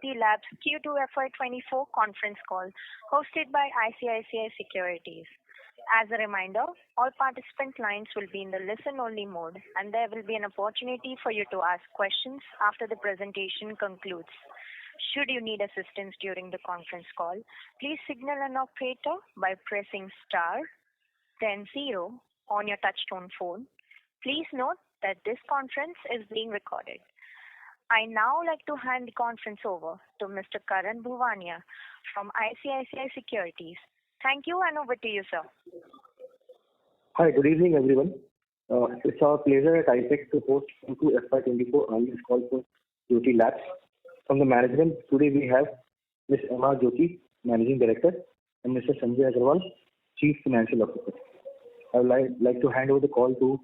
Jyothy Labs Q2FY24 conference call hosted by ICICI Securities. As a reminder, all participant lines will be in the listen-only mode, and there will be an opportunity for you to ask questions after the presentation concludes. Should you need assistance during the conference call, please signal an operator by pressing star, then 0 on your touchtone phone. Please note that this conference is being recorded. I now like to hand the conference over to Mr. Karan Bhuvania from ICICI Securities. Thank you, and over to you, sir. Hi, good evening, everyone. It's our pleasure at ICICI to host Q2FY24 earnings call for Jyothy Labs. From the management, today we have Ms. Jyothy, Managing Director, and Mr. Sanjay Agarwal, Chief Financial Officer. I would like to hand over the call to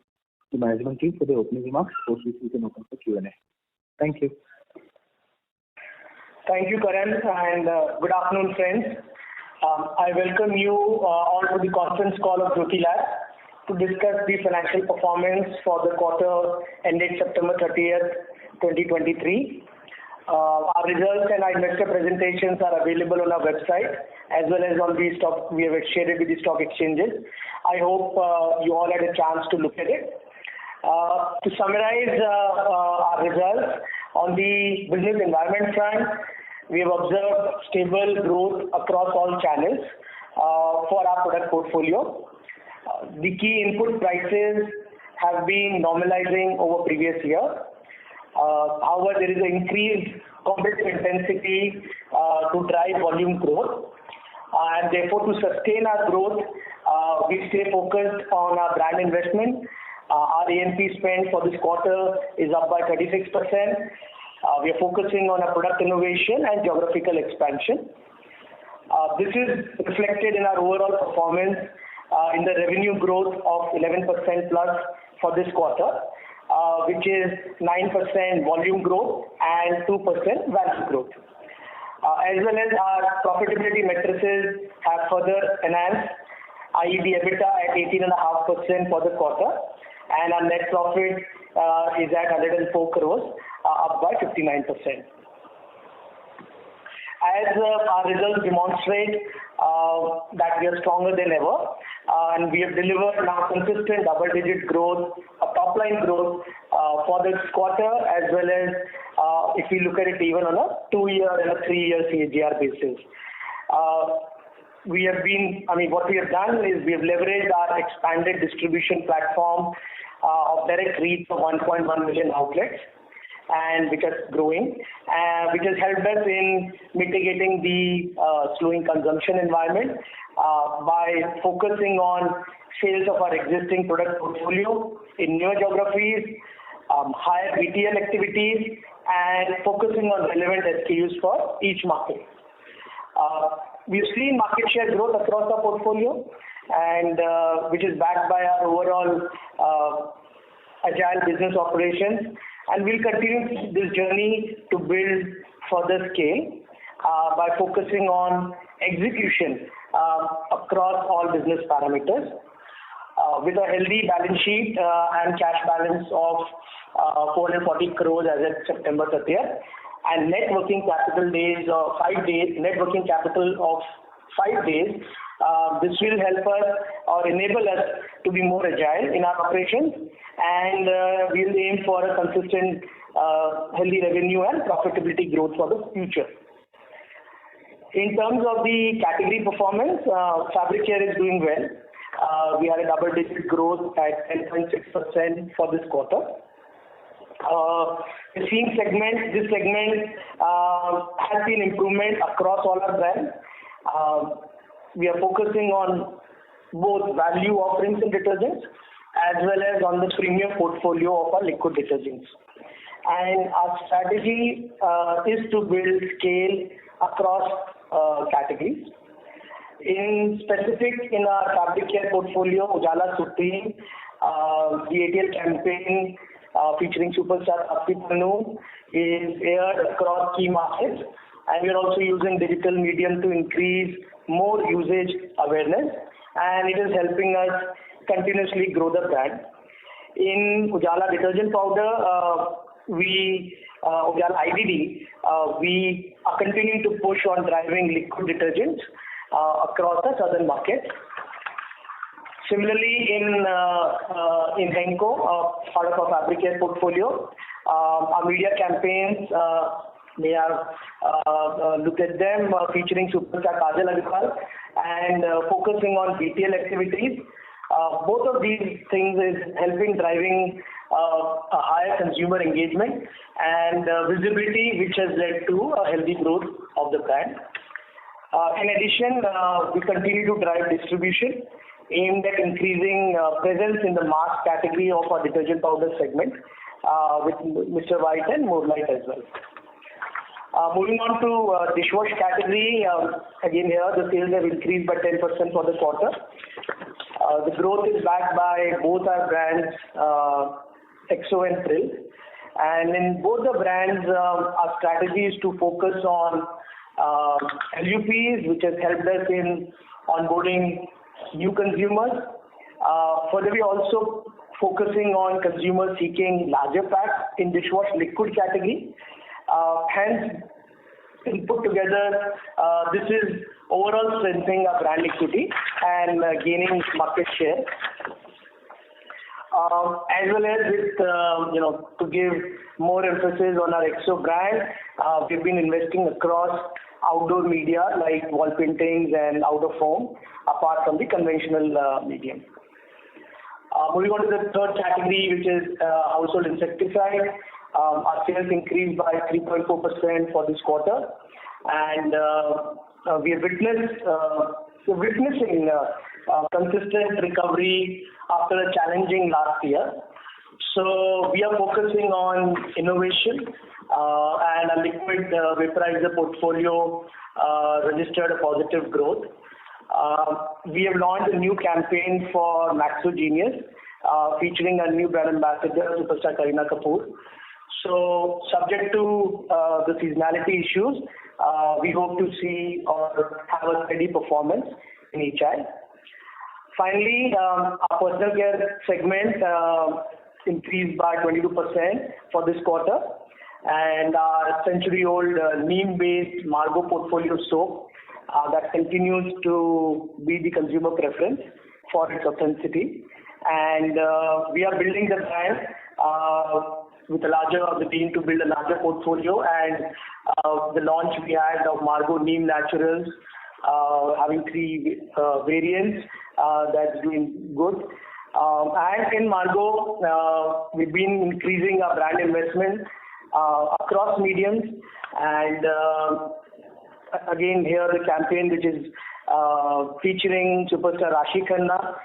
the management team for the opening remarks, post which we can open for Q&A. Thank you. Thank you, Karan, and good afternoon, friends. I welcome you all to the conference call of Jyothy Labs to discuss the financial performance for the quarter ended September 30th, 2023. Our results and our investor presentations are available on our website as well as on the stock. We have shared it with the stock exchanges. I hope you all had a chance to look at it. To summarize our results, on the business environment front, we have observed stable growth across all channels for our product portfolio. The key input prices have been normalizing over previous year. However, there is an increased competitive intensity to drive volume growth, and therefore to sustain our growth, we stay focused on our brand investment. Our A&P spend for this quarter is up by 36%. We are focusing on our product innovation and geographical expansion. This is reflected in our overall performance in the revenue growth of 11% plus for this quarter, which is 9% volume growth and 2% value growth. As well as our profitability matrices have further enhanced, i.e. the EBITDA at 18.5% for the quarter, and our net profit is at 104 crores, up by 59%. As our results demonstrate that we are stronger than ever, and we have delivered now consistent double-digit growth, top-line growth for this quarter, as well as if we look at it even on a 2-year and a 3-year CAGR basis. What we have done is we have leveraged our expanded distribution platform of direct reach of 1.1 million outlets, and which is growing, which has helped us in mitigating the slowing consumption environment by focusing on sales of our existing product portfolio in newer geographies, higher BTL activities, and focusing on relevant SKUs for each market. We've seen market share growth across our portfolio, and which is backed by our overall agile business operations, and we'll continue this journey to build further scale by focusing on execution across all business parameters. With a healthy balance sheet and cash balance of 440 crores as of September 30th, and net working capital of 5 days, this will help us or enable us to be more agile in our operations, and we'll aim for a consistent healthy revenue and profitability growth for the future. In terms of the category performance, fabric care is doing well. We had a double-digit growth at 10.6% for this quarter. The seam segment, this segment has seen improvement across all our brands. We are focusing on both value offerings in detergents as well as on the premium portfolio of our liquid detergents. And our strategy is to build scale across categories. In specific, in our fabric care portfolio, Ujala Supreme, the ATL campaign featuring superstar Akshay Panu is aired across key markets, and we are also using digital medium to increase more usage awareness, and it is helping us continuously grow the brand. In Ujala detergent powder, we Ujala IDD, we are continuing to push on driving liquid detergents across the southern markets. Similarly, in Henko, part of our fabric care portfolio, our media campaigns, may have looked at them featuring superstar Kajal Agarwal and focusing on BTL activities. Both of these things is helping driving a higher consumer engagement and visibility, which has led to a healthy growth of the brand. In addition, we continue to drive distribution aimed at increasing presence in the mass category of our detergent powder segment with Mr. White and More Light as well. Moving on to dishwash category, again here the sales have increased by 10% for the quarter. The growth is backed by both our brands, Exo and Thrill. And in both the brands, our strategy is to focus on LUPs, which has helped us in onboarding new consumers. Further, we also focusing on consumers seeking larger packs in dishwash liquid category. Hence, put together, this is overall strengthening our brand equity and gaining market share. As well as with, to give more emphasis on our Exo brand, we've been investing across outdoor media like wall paintings and out of home, apart from the conventional medium. Moving on to the third category, which is household insecticide. Our sales increased by 3.4% for this quarter, and we are witnessing consistent recovery after a challenging last year. So we are focusing on innovation, and our liquid vaporizer portfolio registered a positive growth. We have launched a new campaign for Maxo Genius, featuring a new brand ambassador, superstar Kareena Kapoor. So, subject to the seasonality issues, we hope to see or have a steady performance in HI. Finally, our personal care segment increased by 22% for this quarter, and our century-old neem-based Margo portfolio soap that continues to be the consumer preference for its authenticity. And we are building the brand with the team to build a larger portfolio, and the launch we had of Margo Neem Naturals, having 3 variants, that's doing good. And in Margo, we've been increasing our brand investment across mediums, and again here the campaign which is featuring superstar Rashi Khanna,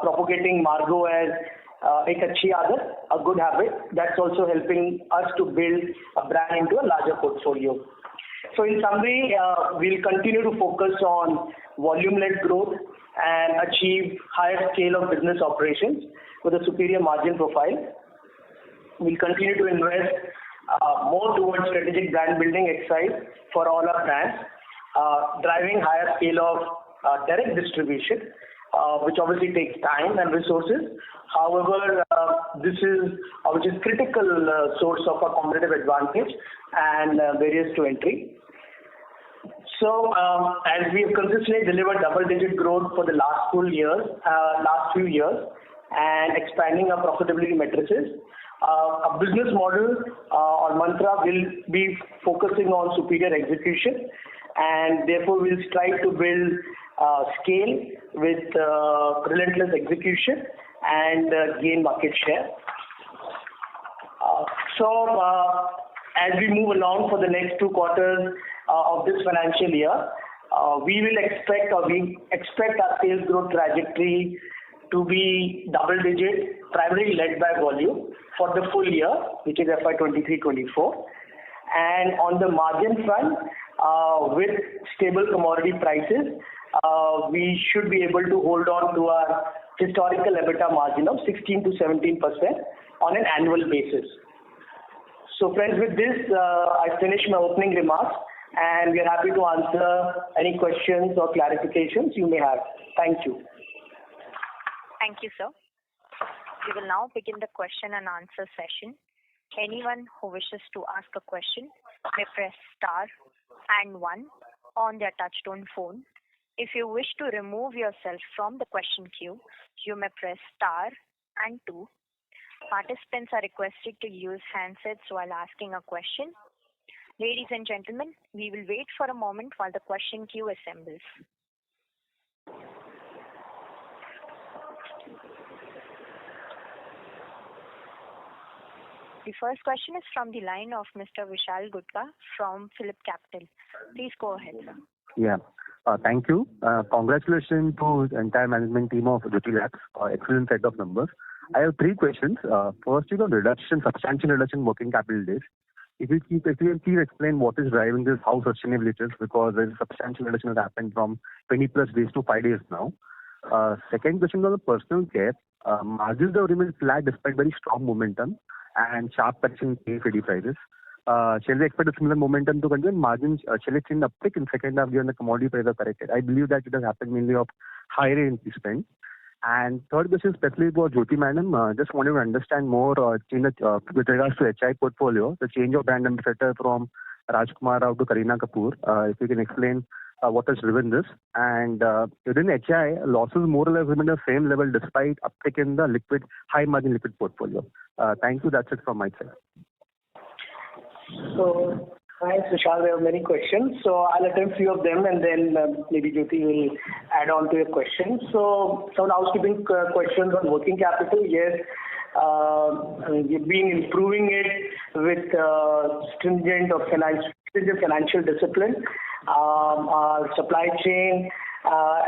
propagating Margo as एक अच्छी आदत, a good habit. That's also helping us to build a brand into a larger portfolio. So in summary, we'll continue to focus on volume-led growth and achieve higher scale of business operations with a superior margin profile. We'll continue to invest more towards strategic brand building exercise for all our brands, driving higher scale of direct distribution, which obviously takes time and resources. However, this is which is critical source of a competitive advantage and barriers to entry. So, as we have consistently delivered double-digit growth for the last few years, and expanding our profitability matrices, our business model or mantra will be focusing on superior execution, and therefore we'll strive to build scale with relentless execution and gain market share. As we move along for the next 2 quarters of this financial year, we expect our sales growth trajectory to be double digit, primarily led by volume for the full year, which is FY23-24. And on the margin front, with stable commodity prices, we should be able to hold on to our historical EBITDA margin of 16 to 17% on an annual basis. So friends, with this, I finish my opening remarks, and we are happy to answer any questions or clarifications you may have. Thank you. Thank you, sir. We will now begin the question and answer session. Anyone who wishes to ask a question may press star and one on their touchtone phone. If you wish to remove yourself from the question queue, you may press star and two. Participants are requested to use handsets while asking a question. Ladies and gentlemen, we will wait for a moment while the question queue assembles. The first question is from the line of Mr. Vishal Gutka from Phillip Capital. Please go ahead, sir. Yeah. Thank you. Congratulations to the entire management team of Jyothy Labs. Excellent set of numbers. I have three questions. First is on substantial reduction in working capital days. If you can please explain what is driving this, how sustainable it is, because there is a substantial reduction that happened from 20 plus days to 5 days now. Second question on the personal care. Margins have remained flat despite very strong momentum and sharp correction in KFD prices. Shall we expect a similar momentum to continue? Margins, shall it see an uptick in second half given the commodity prices are corrected? I believe that it has happened mainly of higher A&P spend. And third question, especially for Jyothy madam, just wanted to understand more with regards to HI portfolio, the change of brand ambassador from Rajkumar Rao to Kareena Kapoor. If you can explain what has driven this. And within HI, losses more or less remain the same level despite uptick in the high margin liquid portfolio. Thank you. That's it from my side. So, thanks, Vishal. There are many questions. So, I'll attempt a few of them and then maybe Jyothy will add on to your questions. So, some housekeeping questions on working capital. Yes, we've been improving it with stringent financial discipline. Our supply chain,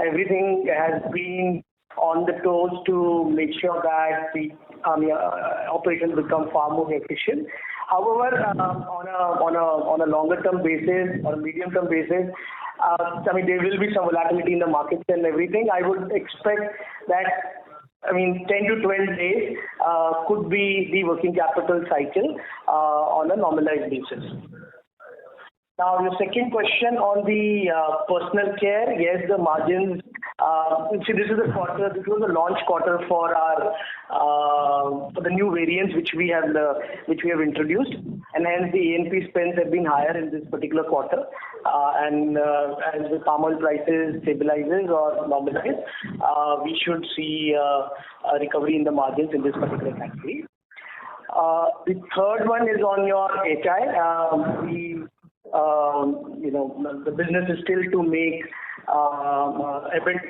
everything has been on the toes to make sure that the operations become far more efficient. However, on a longer term basis or a medium term basis, there will be some volatility in the markets and everything. I would expect that 10 to 12 days could be the working capital cycle on a normalized basis. Now, your second question on the personal care, yes, the margins. This is a quarter. This was a launch quarter for the new variants which we have introduced, and hence the A&P spends have been higher in this particular quarter. And as the palm oil prices stabilizes or normalize, we should see a recovery in the margins in this particular category. The third one is on your HI. The business is still to make EBIT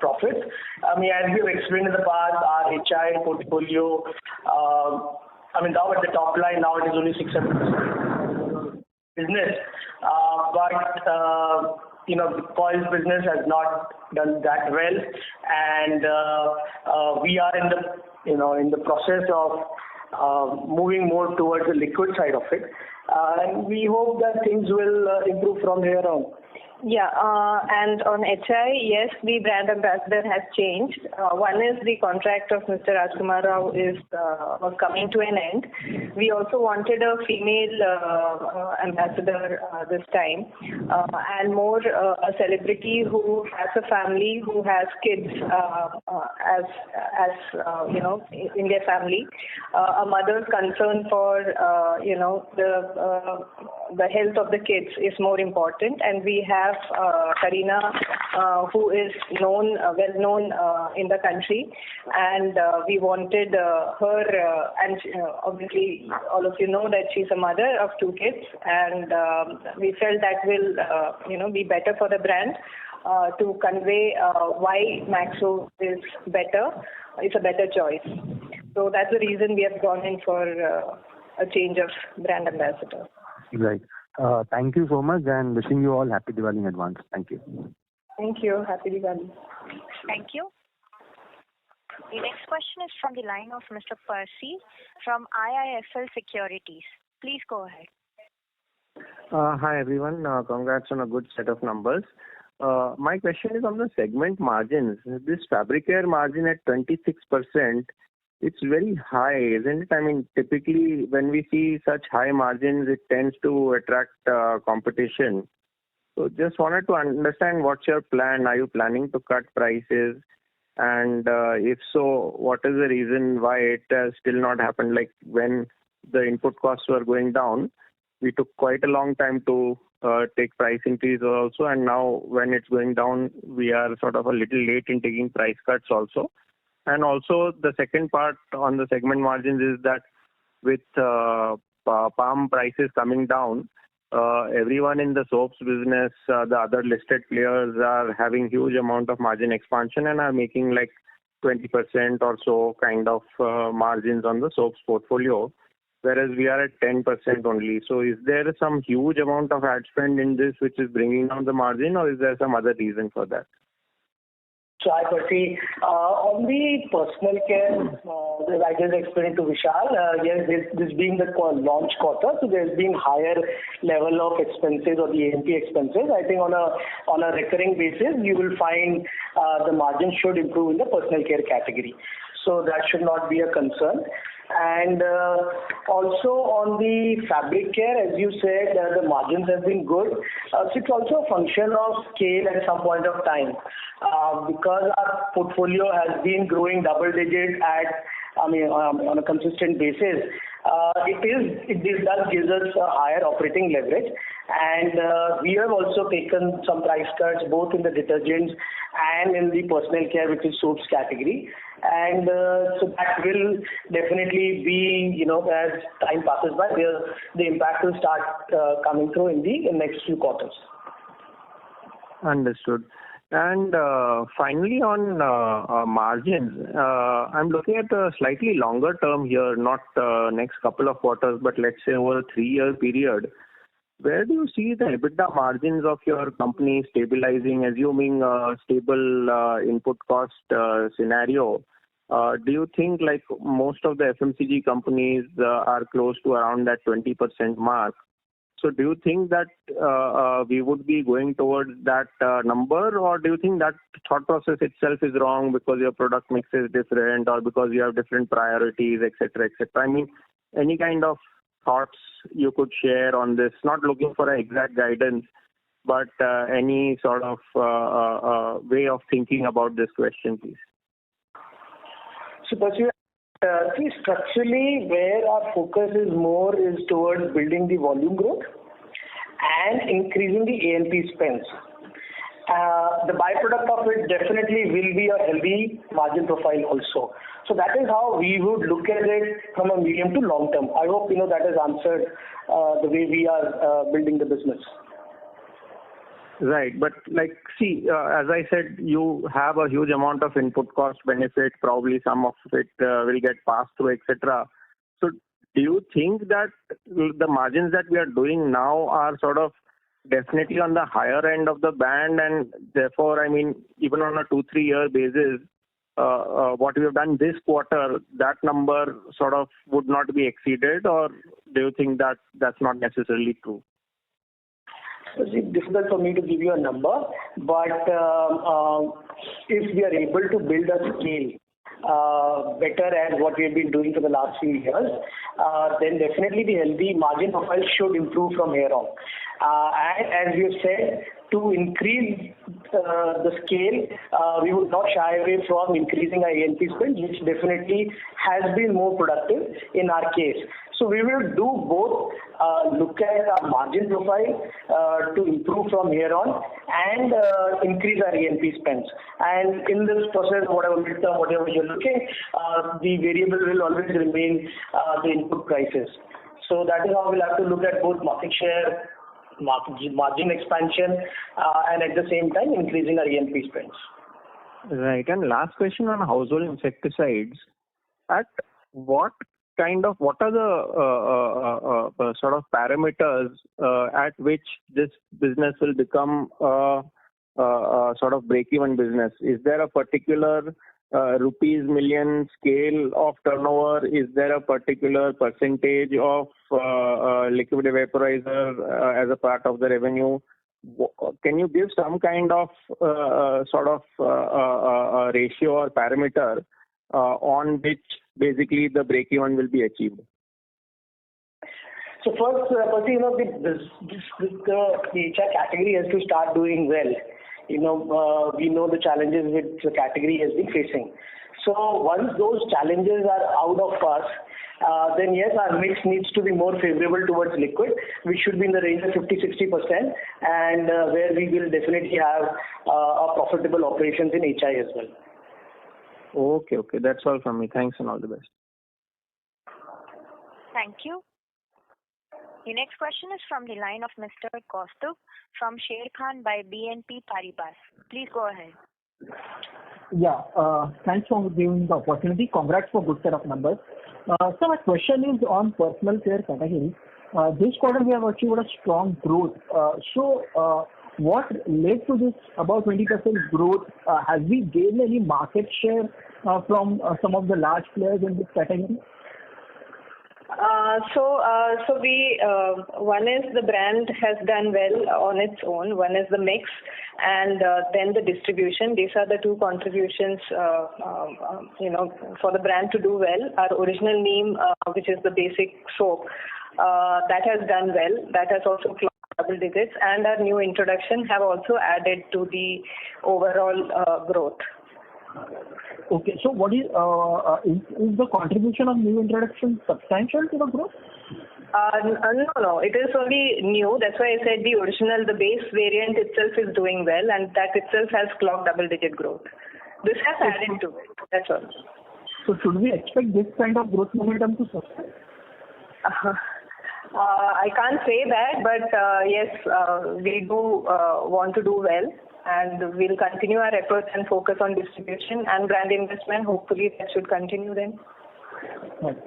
profits. As we have explained in the past, our HI portfolio, now at the top line, now it is only 6-7% business. But the coils business has not done that well, and we are in the process of moving more towards the liquid side of it. And we hope that things will improve from here on. Yeah, and on HI, yes, the brand ambassador has changed. One is the contract of Mr. Rajkumar Rao was coming to an end. We also wanted a female ambassador this time, and more a celebrity who has a family, who has kids in their family. A mother's concern for the health of the kids is more important, and we have Kareena, who is well known in the country, and we wanted her, and obviously all of you know that she's a mother of 2 kids, and we felt that will be better for the brand to convey why Maxo is better. It's a better choice. So that's the reason we have gone in for a change of brand ambassador. Right. Thank you so much, and wishing you all happy Diwali in advance. Thank you. Thank you. Happy Diwali. Thank you. The next question is from the line of Mr. Percy from IIFL Securities. Please go ahead. Hi everyone. Congrats on a good set of numbers. My question is on the segment margins. This fabric care margin at 26%, it's very high, isn't it? Typically when we see such high margins, it tends to attract competition. So just wanted to understand what's your plan. Are you planning to cut prices? And if so, what is the reason why it has still not happened? Like when the input costs were going down, we took quite a long time to take price increase also, and now when it's going down, we are sort of a little late in taking price cuts also. And also the second part on the segment margins is that with palm prices coming down, everyone in the soaps business, the other listed players are having huge amount of margin expansion and are making like 20% or so kind of margins on the soaps portfolio, whereas we are at 10% only. So is there some huge amount of ad spend in this which is bringing down the margin, or is there some other reason for that? So I Percy, on the personal care, I just explained to Vishal, yes, this being the launch quarter, so there's been higher level of expenses or the A&P expenses. I think on a recurring basis, you will find the margin should improve in the personal care category. So that should not be a concern. And also on the fabric care, as you said, the margins have been good. So it's also a function of scale at some point of time. Because our portfolio has been growing double digit on a consistent basis, it does give us a higher operating leverage. And we have also taken some price cuts both in the detergents and in the personal care, which is soaps category. And so that will definitely be, as time passes by, the impact will start coming through in the next few quarters. Understood. And finally on margins, I'm looking at a slightly longer term here, not next couple of quarters, but let's say over a 3-year period. Where do you see the EBITDA margins of your company stabilizing, assuming a stable input cost scenario? Do you think like most of the FMCG companies are close to around that 20% mark? So do you think that we would be going towards that number, or do you think that thought process itself is wrong because your product mix is different or because you have different priorities, etc., etc.? I mean, any kind of thoughts you could share on this? Not looking for an exact guidance, but any sort of way of thinking about this question, please. So, structurally, where our focus is more is towards building the volume growth and increasing the A&P spends. The byproduct of it definitely will be a healthy margin profile also. So that is how we would look at it from a medium to long term. I hope that has answered the way we are building the business. Right, but as I said, you have a huge amount of input cost benefit. Probably some of it will get passed through, etc. So do you think that the margins that we are doing now are sort of definitely on the higher end of the band, and therefore, I mean, even on a 2-3 year basis, what we have done this quarter, that number sort of would not be exceeded, or do you think that that's not necessarily true? It's difficult for me to give you a number, but if we are able to build a scale better as what we have been doing for the last few years, then definitely the healthy margin profile should improve from here on. And as you said, to increase the scale, we would not shy away from increasing our A&P spend, which definitely has been more productive in our case. So we will do both, look at our margin profile to improve from here on and increase our A&P spends. And in this process, whatever you're looking, the variable will always remain the input prices. So that is how we'll have to look at both market share, margin expansion, and at the same time increasing our A&P spends. Right. And last question on household insecticides. What are the sort of parameters at which this business will become a sort of break-even business? Is there a particular rupees million scale of turnover? Is there a particular percentage of liquid vaporizer as a part of the revenue? Can you give some kind of sort of ratio or parameter on which basically the break-even will be achieved? So first, the HR category has to start doing well we know the challenges which the category has been facing. So once those challenges are out of us, then yes, our mix needs to be more favorable towards liquid, which should be in the range of 50-60%, and where we will definitely have a profitable operations in HI as well. Okay. That's all from me. Thanks and all the best. Thank you. The next question is from the line of Mr. Kaustubh from Sharekhan by BNP Paribas. Please go ahead. Yeah, thanks for giving the opportunity. Congrats for good set of numbers. So my question is on personal care category. This quarter we have achieved a strong growth. What led to this about 20% growth? Has we gained any market share from some of the large players in this category? One is the brand has done well on its own. One is the mix, and then the distribution. These are the two contributions, for the brand to do well. Our original neem, which is the basic soap, that has done well. That has also clocked double digits, and our new introduction have also added to the overall growth. Okay, so what is the contribution of new introduction substantial to the growth? No, it is only new. That's why I said the original, the base variant itself is doing well, and that itself has clocked double-digit growth. This has added to it. That's all. So should we expect this kind of growth momentum to sustain? I can't say that, but yes, we do want to do well. And we'll continue our efforts and focus on distribution and brand investment. Hopefully that should continue then. Right.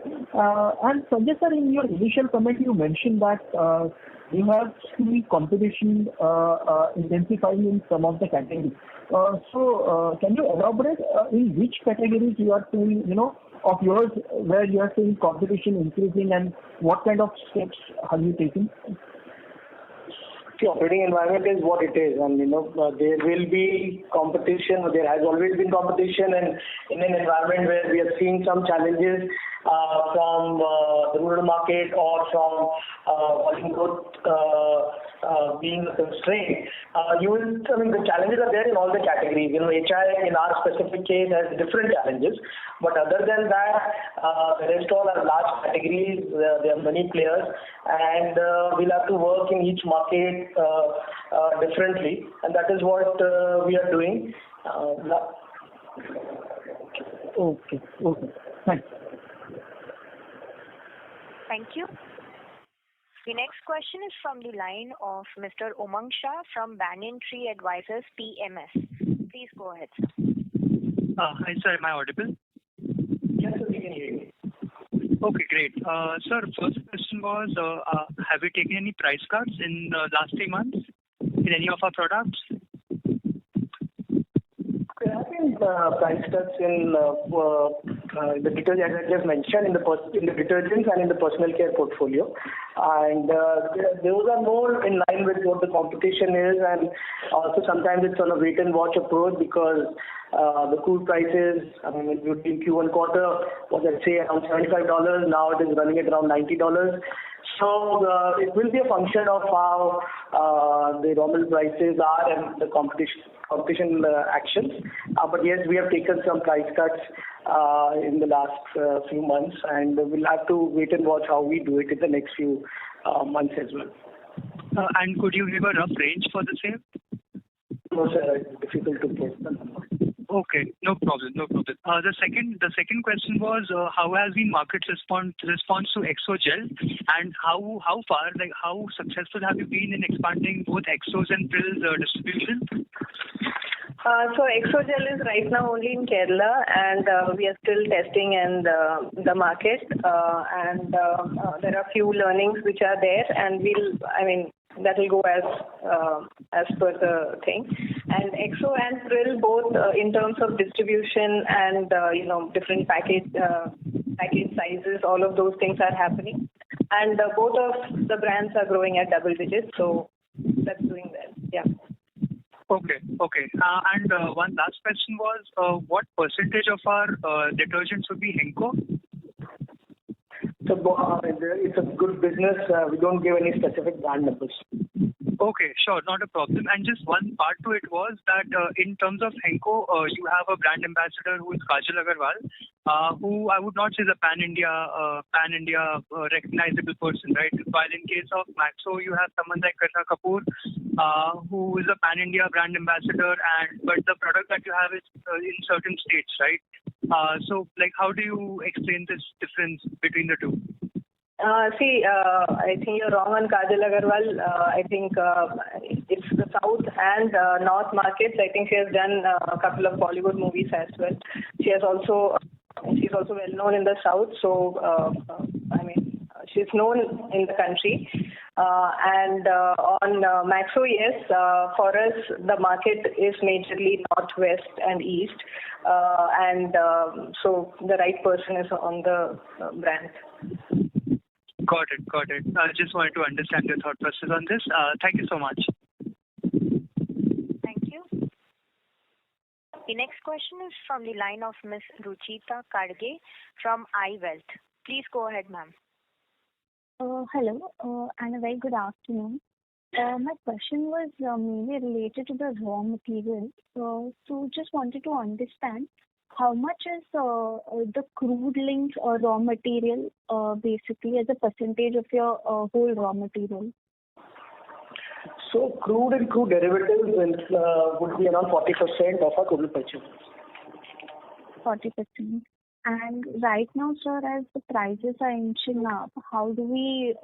And Sanjay sir, in your initial comment you mentioned that you have seen competition intensifying in some of the categories. So can you elaborate in which categories you are seeing, of yours where you are seeing competition increasing, and what kind of steps have you taken? The operating environment is what it is, and there will be competition. There has always been competition, and in an environment where we are seeing some challenges from the rural market or from volume growth being constrained, the challenges are there in all the categories. HI in our specific case has different challenges, but other than that, the rest all are large categories. There are many players, and we'll have to work in each market differently, and that is what we are doing. Okay. Thanks. Thank you. The next question is from the line of Mr. Umang Shah from Banyan Tree Advisors PMS. Please go ahead, sir. Hi, sir. Am I audible? Yes, sir, we can hear you. Okay, great. Sir, first question was, have we taken any price cuts in the last 3 months in any of our products? There have been price cuts in the detergents, as I just mentioned, in the detergents and in the personal care portfolio, and those are more in line with what the competition is, and also sometimes it's on a wait and watch approach because the crude prices, in Q1 quarter was, let's say, around $75. Now it is running at around $90. So it will be a function of how the raw material prices are and the competition actions. But yes, we have taken some price cuts in the last few months, and we'll have to wait and watch how we do it in the next few months as well. And could you give a rough range for the same? No, sir, it's difficult to get the number. Okay, no problem. The second question was, how has been market response to Exo Gel, and how successful have you been in expanding both Exos and Prill's distribution? So Exo Gel is right now only in Kerala, and we are still testing in the market, and there are few learnings which are there, and that will go as per the thing. And Exo and Prill both in terms of distribution and different package sizes, all of those things are happening, and both of the brands are growing at double digits, so that's doing well. Yeah. Okay. And one last question was, what percentage of our detergents would be Henko? So it's a good business. We don't give any specific brand numbers. Okay, sure, not a problem. And just one part to it was that in terms of Henko, you have a brand ambassador who is Kajal Agarwal, who I would not say is a pan-India recognizable person, right? While in case of Maxo, you have someone like Kareena Kapoor, who is a pan-India brand ambassador, but the product that you have is in certain states, right? So, like, how do you explain this difference between the two? I think you're wrong on Kajal Agarwal. I think it's the South and North markets. I think she has done a couple of Bollywood movies as well. She's also well known in the South. So, she's known in the country. And on Maxo, yes, for us, the market is majorly Northwest and East. So the right person is on the brand. Got it. I just wanted to understand your thought process on this. Thank you so much. Thank you. The next question is from the line of Ms. Ruchita Kadge from iWealth. Please go ahead, ma'am. Hello, and a very good afternoon. My question was mainly related to the raw material. So just wanted to understand how much is the crude linked or raw material basically as a percentage of your whole raw material? So crude and crude derivatives would be around 40% of our total purchase. 40%. And right now, sir, as the prices are inching up, how do we,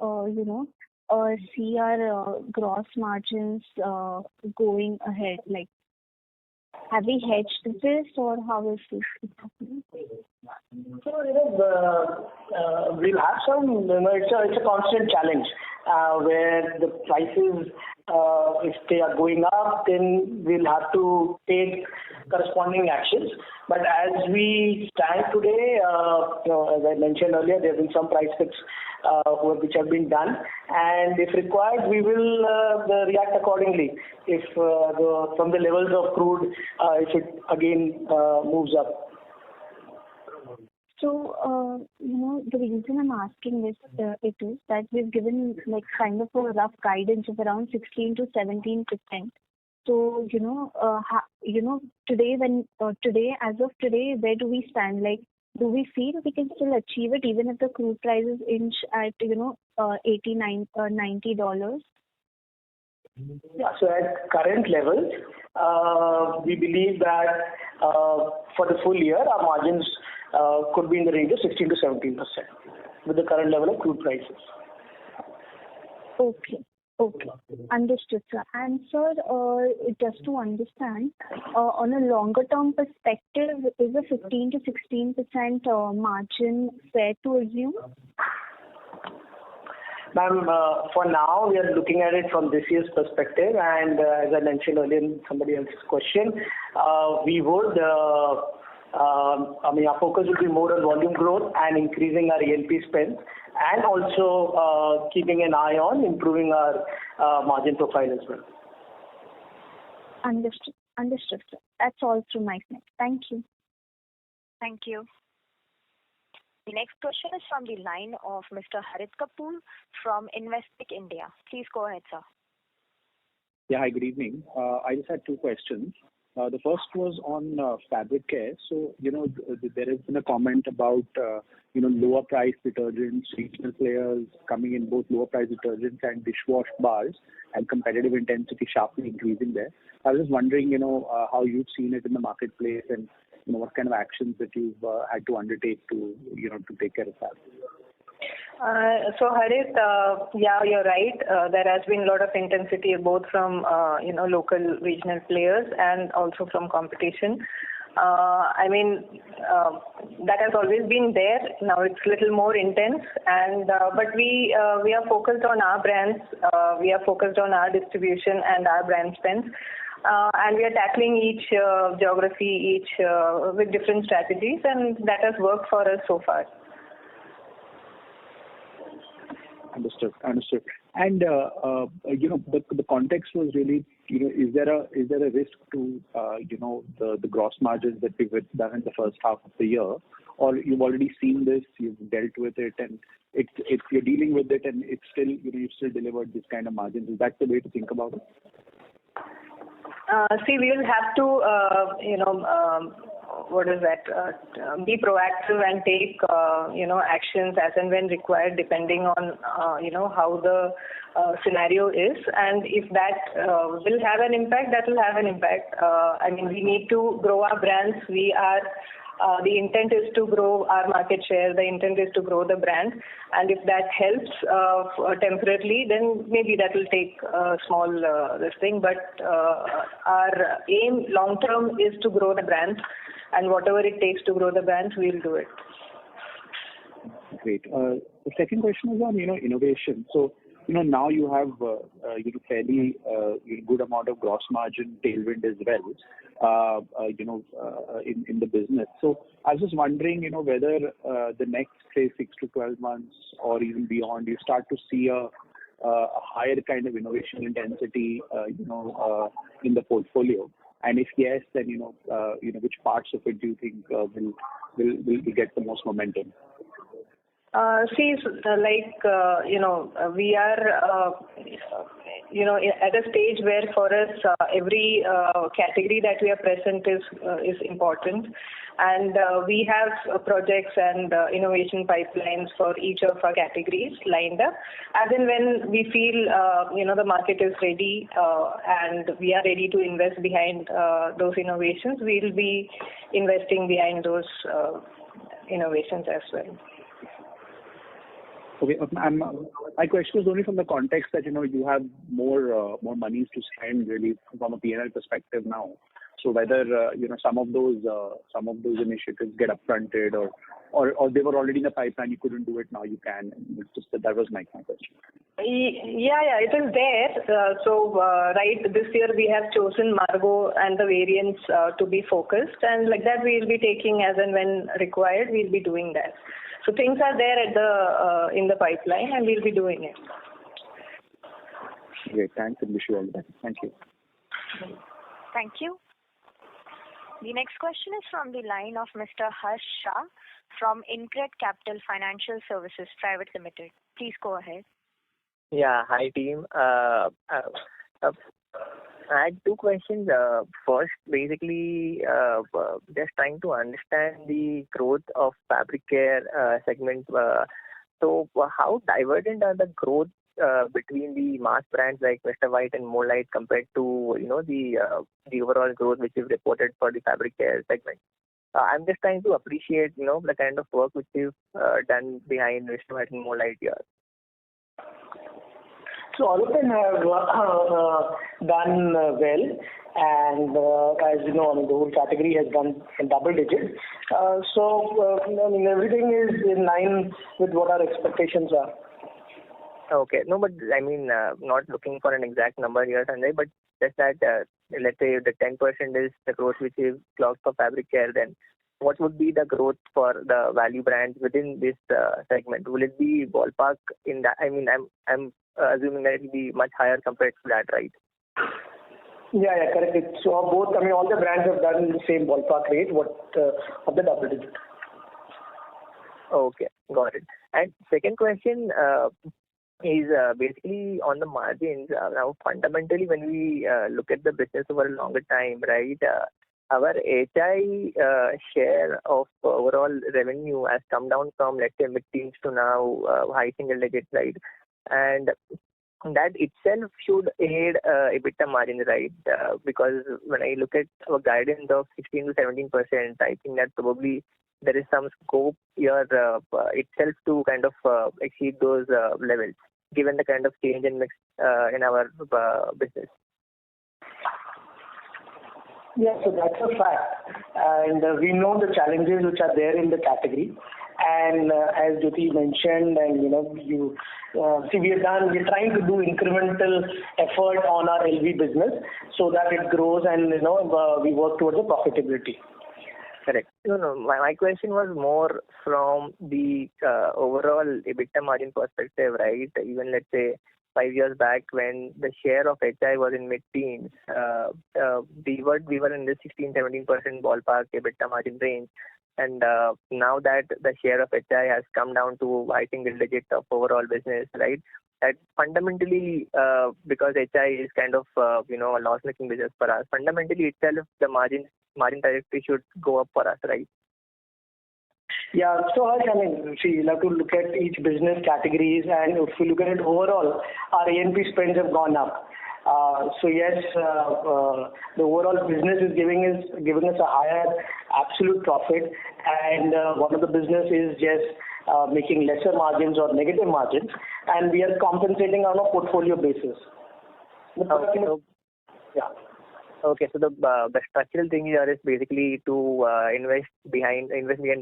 see our gross margins going ahead? Like, have we hedged this, or how is this happening? So, we'll have some, it's a constant challenge where the prices, if they are going up, then we'll have to take corresponding actions. But as we stand today, as I mentioned earlier, there have been some price cuts which have been done, and if required, we will react accordingly. If from the levels of crude, if it again moves up. So, the reason I'm asking this it is that we've given like kind of a rough guidance of around 16 to 17%. So, today as of today, where do we stand? Like, do we feel we can still achieve it even if the crude prices inch at $89 or $90? Yeah, so at current levels, we believe that for the full year, our margins could be in the range of 16 to 17% with the current level of crude prices. Okay. Understood, sir. And sir, just to understand, on a longer term perspective, is a 15 to 16% margin fair to assume? Ma'am, for now, we are looking at it from this year's perspective, and as I mentioned earlier in somebody else's question, we would, our focus will be more on volume growth and increasing our A&P spend, and also keeping an eye on improving our margin profile as well. Understood, sir. That's all through my side. Thank you. Thank you. The next question is from the line of Mr. Harit Kapoor from Investec India. Please go ahead, sir. Yeah, hi, good evening. I just had two questions. The first was on fabric care. So, there has been a comment about, lower price detergents, regional players coming in, both lower price detergents and dishwash bars, and competitive intensity sharply increasing there. I was just wondering, how you've seen it in the marketplace, and what kind of actions that you've had to undertake to take care of that. So Harit, yeah, you're right. There has been a lot of intensity both from local regional players and also from competition. That has always been there. Now it's a little more intense, and but we are focused on our brands. We are focused on our distribution and our brand spends. And we are tackling each geography, with different strategies, and that has worked for us so far. Understood. And the context was really, is there a risk to the gross margins that we've done in the first half of the year, or you've already seen this, you've dealt with it, and it's you're dealing with it, and it's still you've still delivered this kind of margins? Is that the way to think about it? See, we will have to be proactive and take actions as and when required, depending on how the scenario is, and if that will have an impact, that will have an impact. We need to grow our brands. The intent is to grow our market share. The intent is to grow the brand, and if that helps temporarily, then maybe that will take a small this thing. But our aim long term is to grow the brands, and whatever it takes to grow the brands, we'll do it. Great. The second question is on innovation. So now you have fairly good amount of gross margin tailwind as well, in the business. So I was just wondering, whether the next, say, 6 to 12 months or even beyond, you start to see a higher kind of innovation intensity, in the portfolio. And if yes, then which parts of it do you think will get the most momentum? We are at a stage where for us every category that we are present is important, and we have projects and innovation pipelines for each of our categories lined up. As and when we feel the market is ready and we are ready to invest behind those innovations, we will be investing behind those innovations as well. Okay. My question is only from the context that you have more monies to spend really from a P&L perspective now. So whether some of those initiatives get upfronted or they were already in the pipeline, you couldn't do it, now you can. It's just that was my question. Yeah, it is there. Right, this year we have chosen Margot and the variants to be focused, and like that we will be taking as and when required. We'll be doing that. So things are there in the pipeline, and we'll be doing it. Great, thanks, and wish you all the best. Thank you. Thank you. The next question is from the line of Mr. Harsh Shah from InCred Capital Financial Services Private Limited. Please go ahead. Yeah, hi team. I had two questions. First, basically, just trying to understand the growth of fabric care segment. So, how divergent are the growth between the mass brands like Mr. White and More Light compared to the overall growth which is reported for the fabric care segment? I'm just trying to appreciate the kind of work which is done behind Mr. White and More Light here. So all of them have done well, and as you know, the whole category has done in double digits. Everything is in line with what our expectations are. Okay. No, but not looking for an exact number here, Sanjay, but just that, let's say the 10% is the growth which is clocked for fabric care, then what would be the growth for the value brands within this segment? Will it be ballpark in that? I'm assuming that it will be much higher compared to that, right? Yeah, correct. So both, all the brands have done in the same ballpark rate, of the double digit. Okay, got it. And second question is basically on the margins. Now, fundamentally, when we look at the business over a longer time, right, our HI share of overall revenue has come down from, let's say, mid-teens to now high single digits, right? And that itself should aid EBITDA margin, right? Because when I look at our guidance of 16 to 17%, I think that probably there is some scope here itself to kind of exceed those levels, given the kind of change in mix in our business. Yeah, so that's a fact. And we know the challenges which are there in the category. And as Jyothy mentioned, and we're trying to do incremental effort on our LV business so that it grows and we work towards the profitability. Correct. No. My question was more from the overall EBITDA margin perspective, right? Even let's say 5 years back when the share of HI was in mid-teens, we were in the 16-17% ballpark EBITDA margin range. And now that the share of HI has come down to, I think, single digit of overall business, right? That fundamentally, because HI is kind of, a loss-making business for us, fundamentally itself, the margin trajectory should go up for us, right? Yeah, so Harsh, you'll have to look at each business categories, and if you look at it overall, our A&P spends have gone up. So yes, the overall business is giving us a higher absolute profit, and one of the business is just making lesser margins or negative margins, and we are compensating on a portfolio basis. Okay, so the structural thing here is basically to invest behind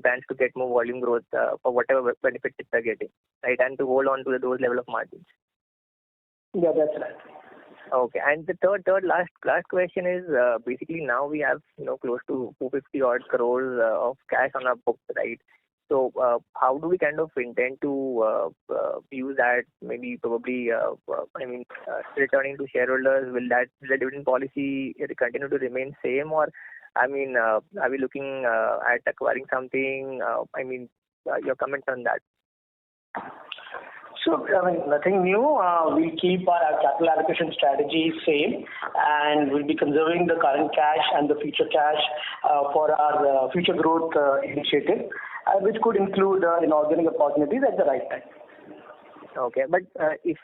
brands to get more volume growth for whatever benefits they're getting, right? And to hold on to those level of margins. Yeah, that's right. Okay, and the third last question is basically now we have close to 250 odd crores of cash on our books, right? So how do we kind of intend to use that? Maybe probably returning to shareholders. Will the dividend policy continue to remain same, or are we looking at acquiring something? Your comments on that. So, nothing new. We keep our capital allocation strategy same, and we'll be conserving the current cash and the future cash for our future growth initiative, which could include inorganic opportunities at the right time. Okay, but if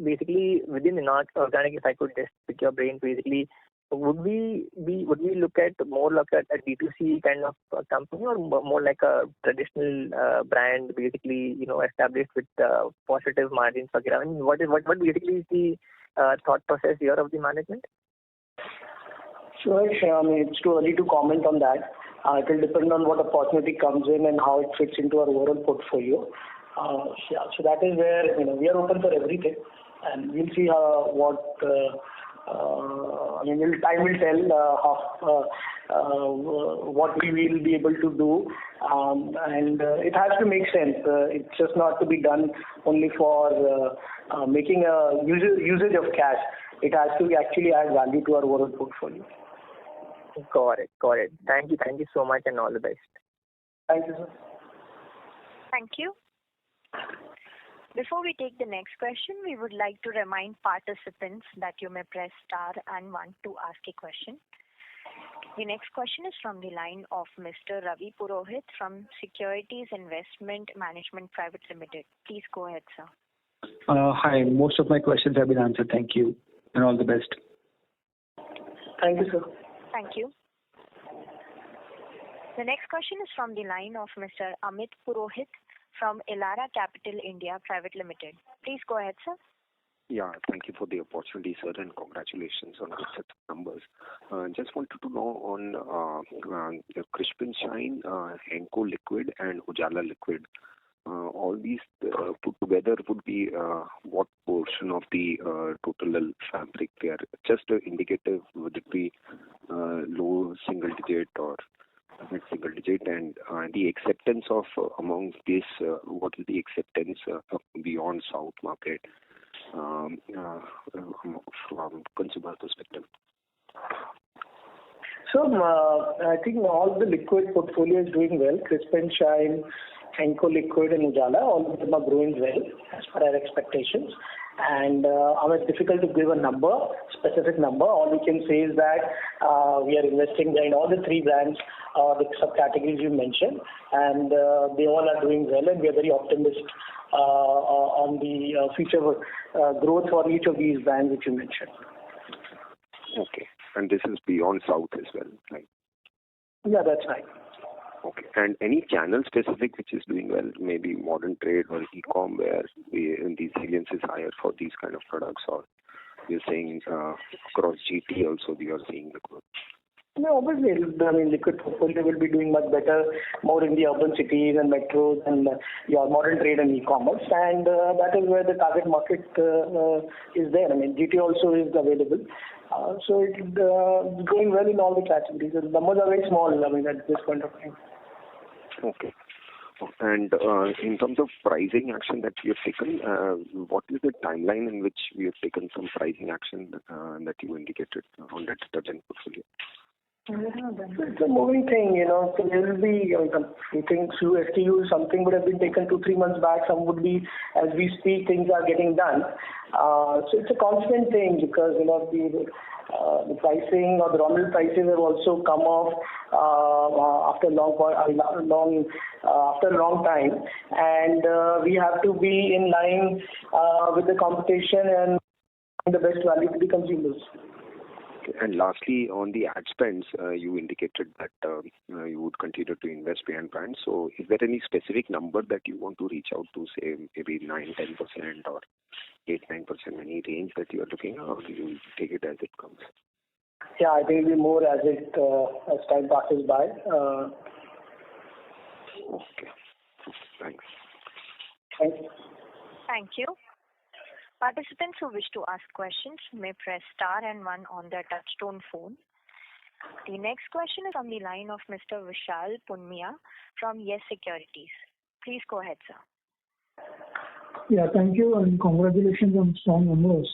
basically within inorganic, if I could just pick your brain, basically, would we look at a D2C kind of company, or more like a traditional brand, basically established with positive margins? What basically is the thought process here of the management? Sure, it's too early to comment on that. It will depend on what opportunity comes in and how it fits into our overall portfolio. So that is where we are open for everything, and we'll see time will tell what we will be able to do, and it has to make sense. It's just not to be done only for making a usage of cash. It has to actually add value to our overall portfolio. Got it. Thank you so much, and all the best. Thank you, sir. Thank you. Before we take the next question, we would like to remind participants that you may press star and 1 to ask a question. The next question is from the line of Mr. Ravi Purohit from Securities Investment Management Private Limited. Please go ahead, sir. Hi, most of my questions have been answered. Thank you, and all the best. Thank you, sir. Thank you. The next question is from the line of Mr. Amit Purohit from Elara Capital India Private Limited. Please go ahead, sir. Yeah, thank you for the opportunity, sir, and congratulations on good set of numbers. Just wanted to know on the Crisp and Shine, Henko Liquid, and Ujala Liquid. All these put together would be what portion of the total fabric care? Just indicative, would it be low single digit or mid single digit? And the acceptance of among this, what is the acceptance beyond South market from consumer perspective? So I think all the liquid portfolio is doing well. Crisp and Shine, Henko Liquid, and Ujala, all of them are growing well as per our expectations. And it's difficult to give a specific number. All we can say is that we are investing in all the three brands, the subcategories you mentioned, and they all are doing well, and we are very optimistic on the future growth for each of these brands which you mentioned. Okay, and this is beyond South as well, right? Yeah, that's right. Okay, and any channel specific which is doing well, maybe modern trade or e-com, where the salience is higher for these kind of products, or you're saying across GT also we are seeing the growth? No, obviously, liquid portfolio will be doing much better, more in the urban cities and metros and your modern trade and e-commerce, and that is where the target market is there. GT also is available. So it's going well in all the categories. The numbers are very small, at this point of time. Okay. And in terms of pricing action that we have taken, what is the timeline in which we have taken some pricing action that you indicated on that detergent portfolio? It's a moving thing, So there will be, we think few SKUs, something would have been taken 2-3 months back. Some would be, as we speak, things are getting done. So it's a constant thing because, the pricing or the raw milk prices have also come off after a long time, and we have to be in line with the competition and the best value to the consumers. And lastly, on the ad spends, you indicated that you would continue to invest behind brands. So is there any specific number that you want to reach out to, say maybe 9-10% or 8-9%, any range that you are looking at, or do you take it as it comes? Yeah, I think it'll be more as time passes by. Okay. Thanks. Thanks. Thank you. Participants who wish to ask questions may press star and 1 on their touchtone phone. The next question is on the line of Mr. Vishal Punmiya from Yes Securities. Please go ahead, sir. Yeah, thank you and congratulations on strong numbers.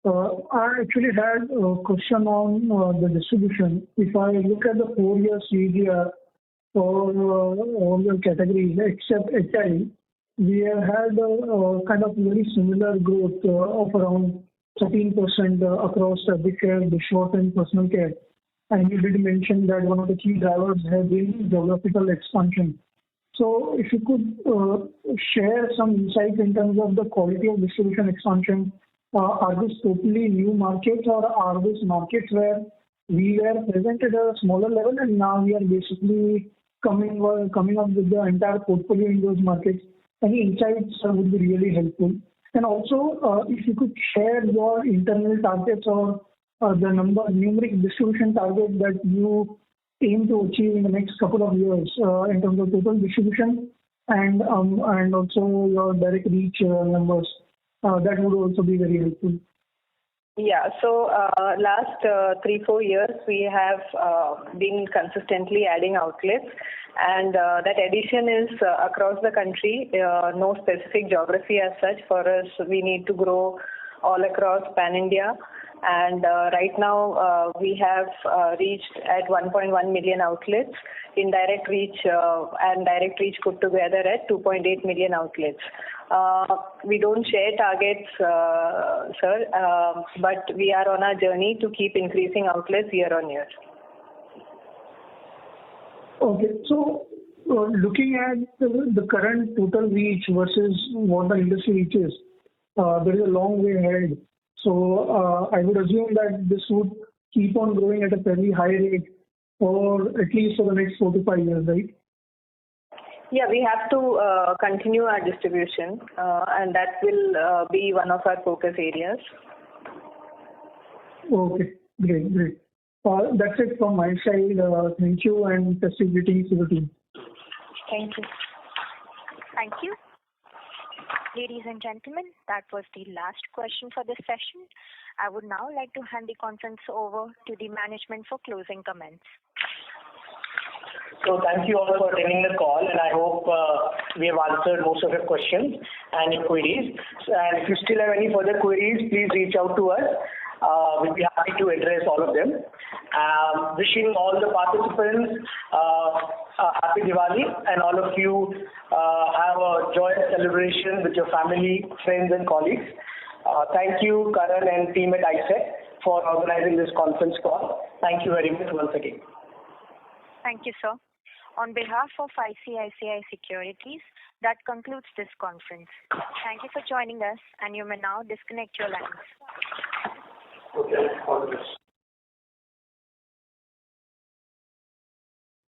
I actually had a question on the distribution. If I look at the 4-year CAGR for all the categories except HI, we have had kind of very similar growth of around 13% across fabric care, dishwash and personal care. And you did mention that one of the key drivers has been geographical expansion. So if you could share some insights in terms of the quality of distribution expansion, are these totally new markets or are these markets where we were present at a smaller level and now we are basically coming up with the entire portfolio in those markets? Any insights would be really helpful. And also, if you could share your internal targets or the numeric distribution target that you aim to achieve in the next couple of years in terms of total distribution and also your direct reach numbers. That would also be very helpful. Yeah, so last 3-4 years we have been consistently adding outlets, and that addition is across the country, no specific geography as such. For us, we need to grow all across pan-India, and right now we have reached at 1.1 million outlets, indirect reach and direct reach put together at 2.8 million outlets. We don't share targets, sir, but we are on our journey to keep increasing outlets year on year. Okay, so looking at the current total reach versus what the industry reaches, there is a long way ahead. So I would assume that this would keep on growing at a fairly high rate for at least for the next 4 to 5 years, right? Yeah, we have to continue our distribution, and that will be one of our focus areas. Okay, great. That's it from my side. Thank you and festive greetings to the team. Thank you. Thank you. Ladies and gentlemen, that was the last question for this session. I would now like to hand the conference over to the management for closing comments. So thank you all for attending the call, and I hope we have answered most of your questions and your queries. And if you still have any further queries, please reach out to us. We'll be happy to address all of them. Wishing all the participants a happy Diwali, and all of you have a joyous celebration with your family, friends and colleagues. Thank you, Karan and team at ISEC for organizing this conference call. Thank you very much once again. Thank you, sir. On behalf of ICICI Securities, that concludes this conference. Thank you for joining us, and you may now disconnect your lines. Okay, all the best.